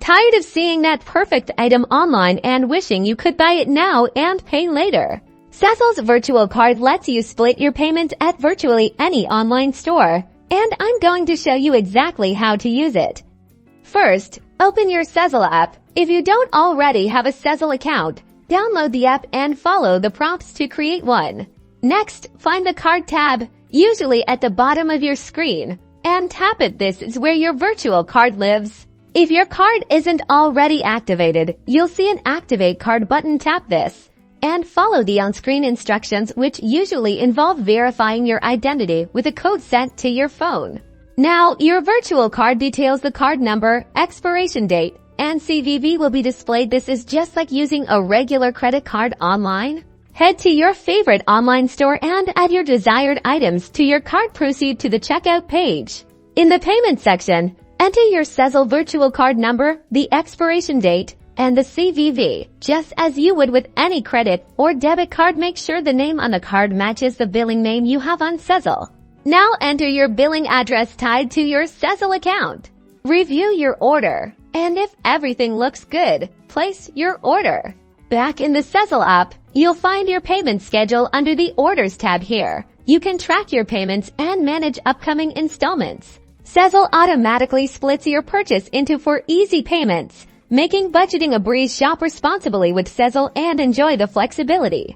Tired of seeing that perfect item online and wishing you could buy it now and pay later? Sezzle's virtual card lets you split your payment at virtually any online store, and I'm going to show you exactly how to use it. First, open your Sezzle app. If you don't already have a Sezzle account, download the app and follow the prompts to create one. Next, find the card tab, usually at the bottom of your screen, and tap it. This is where your virtual card lives. If your card isn't already activated, you'll see an Activate Card button. Tap this and follow the on-screen instructions, which usually involve verifying your identity with a code sent to your phone. Now, your virtual card details, the card number, expiration date, and CVV will be displayed. This is just like using a regular credit card online. Head to your favorite online store and add your desired items to your cart. Proceed to the checkout page. In the payment section, enter your Sezzle virtual card number, the expiration date, and the CVV. Just as you would with any credit or debit card, make sure the name on the card matches the billing name you have on Sezzle. Now enter your billing address tied to your Sezzle account. Review your order, and if everything looks good, place your order. Back in the Sezzle app, you'll find your payment schedule under the Orders tab. Here, you can track your payments and manage upcoming installments. Sezzle automatically splits your purchase into 4 easy payments, making budgeting a breeze. Shop responsibly with Sezzle and enjoy the flexibility.